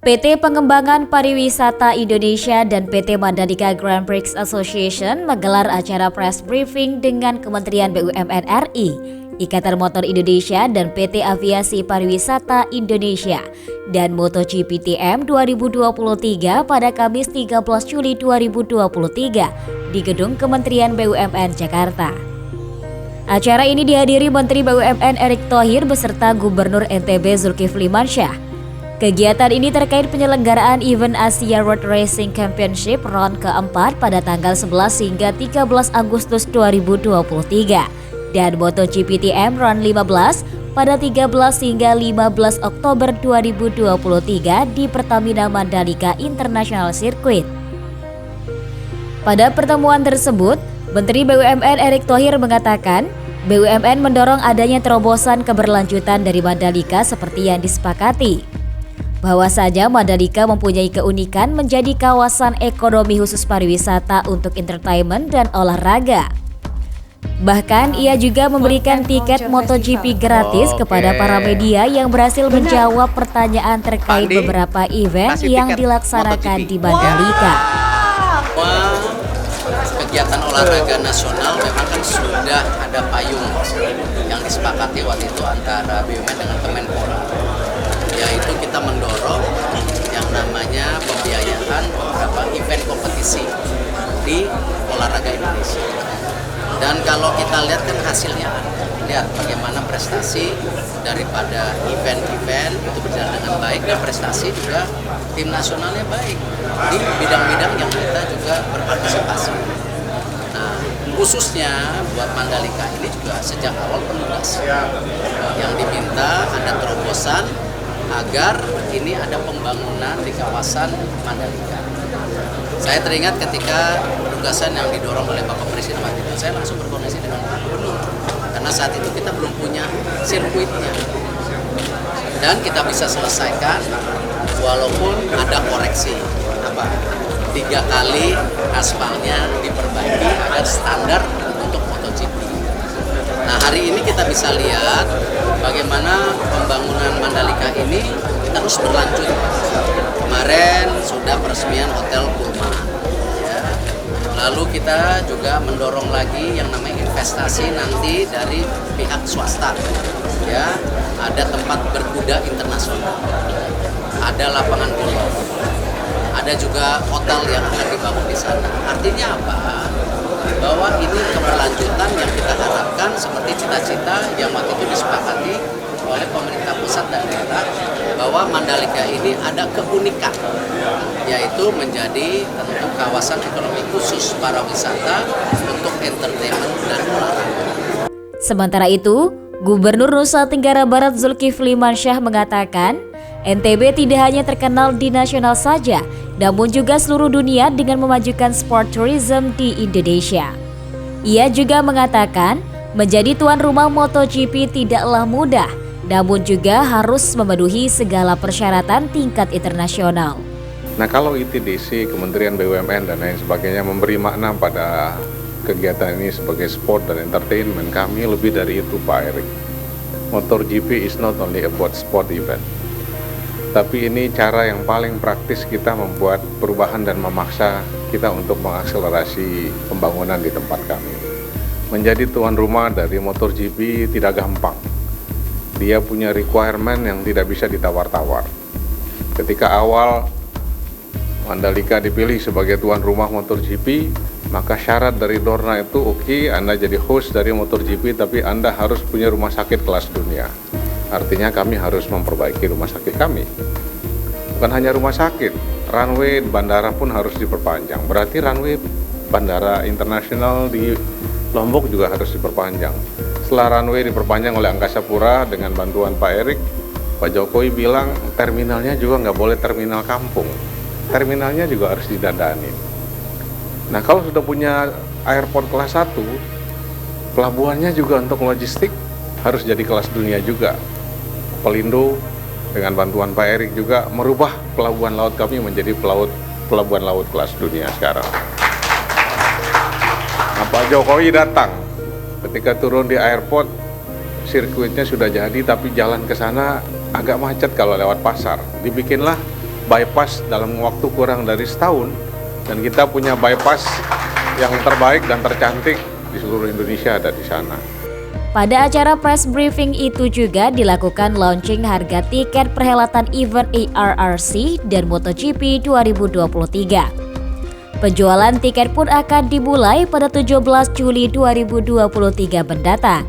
PT Pengembangan Pariwisata Indonesia dan PT Mandalika Grand Prix Association menggelar acara press briefing dengan Kementerian BUMN RI, Ikatan Motor Indonesia dan PT Aviasi Pariwisata Indonesia dan MotoGP TM 2023 pada Kamis 13 Juli 2023 di Gedung Kementerian BUMN Jakarta. Acara ini dihadiri Menteri BUMN Erick Thohir beserta Gubernur NTB Zulkifli Mansyah. Kegiatan ini terkait penyelenggaraan event Asia Road Racing Championship round keempat pada tanggal 11 hingga 13 Agustus 2023 dan MotoGP TM round 15 pada 13 hingga 15 Oktober 2023 di Pertamina Mandalika International Circuit. Pada pertemuan tersebut, Menteri BUMN Erick Thohir mengatakan, BUMN mendorong adanya terobosan keberlanjutan dari Mandalika seperti yang disepakati. Bahwasanya Mandalika mempunyai keunikan menjadi kawasan ekonomi khusus pariwisata untuk entertainment dan olahraga. Bahkan ia juga memberikan tiket MotoGP gratis kepada para media yang berhasil menjawab pertanyaan terkait beberapa event yang dilaksanakan di Mandalika. Kegiatan olahraga nasional memang kan sudah ada payung yang disepakati waktu itu antara BUMN dengan Kemenpora, yaitu kita mendorong yang namanya pembiayaan beberapa event kompetisi di olahraga Indonesia. Dan kalau kita lihat kan hasilnya, lihat bagaimana prestasi daripada event-event itu berjalan dengan baik dan prestasi juga tim nasionalnya baik di bidang-bidang yang kita juga berpartisipasi. Nah, khususnya buat Mandalika ini juga sejak awal penugas yang diminta ada terobosan agar ini ada pembangunan di kawasan Mandalika. Saya teringat ketika penugasan yang didorong oleh Bapak Presiden waktu itu, saya langsung berkoordinasi dengan Pak Gubernur. Karena saat itu kita belum punya sirkuitnya. Dan kita bisa selesaikan walaupun ada koreksi. 3 kali aspalnya diperbaiki agar standar untuk MotoGP. Nah, hari ini kita bisa lihat bagaimana pembangunan Mandalika ini terus berlanjut. Kemarin sudah peresmian Hotel Pullman. Ya. Lalu kita juga mendorong lagi yang namanya investasi nanti dari pihak swasta. Ya, ada tempat berkuda internasional, ada lapangan golf, ada juga hotel yang akan dibangun di sana. Artinya apa? Bahwa ini keberlanjutan yang kita harapkan seperti cita-cita yang waktu itu disepakati oleh pemerintah pusat dan daerah bahwa Mandalika ini ada keunikan, yaitu menjadi tentu kawasan ekonomi khusus para wisata untuk entertainment dan olahraga. Sementara itu, Gubernur Nusa Tenggara Barat Zulkifli Mansyah mengatakan, NTB tidak hanya terkenal di nasional saja, namun juga seluruh dunia dengan memajukan sport tourism di Indonesia. Ia juga mengatakan, menjadi tuan rumah MotoGP tidaklah mudah, namun juga harus memenuhi segala persyaratan tingkat internasional. Nah, kalau ITDC, Kementerian BUMN dan lain sebagainya memberi makna pada kegiatan ini sebagai sport dan entertainment, kami lebih dari itu, Pak Erick. MotoGP is not only about sport event, tapi ini cara yang paling praktis kita membuat perubahan dan memaksa kita untuk mengakselerasi pembangunan di tempat kami. Menjadi tuan rumah dari MotoGP tidak gampang. Dia punya requirement yang tidak bisa ditawar-tawar. Ketika awal Mandalika dipilih sebagai tuan rumah MotoGP, maka syarat dari Dorna itu oke, Anda jadi host dari MotoGP, tapi Anda harus punya rumah sakit kelas dunia. Artinya kami harus memperbaiki rumah sakit kami. Bukan hanya rumah sakit, runway bandara pun harus diperpanjang. Berarti runway bandara internasional di Lombok juga harus diperpanjang. Setelah runway diperpanjang oleh Angkasa Pura dengan bantuan Pak Erick, Pak Jokowi bilang terminalnya juga nggak boleh terminal kampung. Terminalnya juga harus didandani. Nah, kalau sudah punya airport kelas 1, pelabuhannya juga untuk logistik harus jadi kelas dunia juga. Pelindo dengan bantuan Pak Erick juga merubah pelabuhan laut kami menjadi pelabuhan laut kelas dunia sekarang. Nah, Pak Jokowi datang, ketika turun di airport, sirkuitnya sudah jadi tapi jalan ke sana agak macet kalau lewat pasar. Dibikinlah bypass dalam waktu kurang dari setahun, dan kita punya bypass yang terbaik dan tercantik di seluruh Indonesia ada di sana. Pada acara press briefing itu juga dilakukan launching harga tiket perhelatan event ARRC dan MotoGP 2023. Penjualan tiket pun akan dimulai pada 17 Juli 2023 mendatang.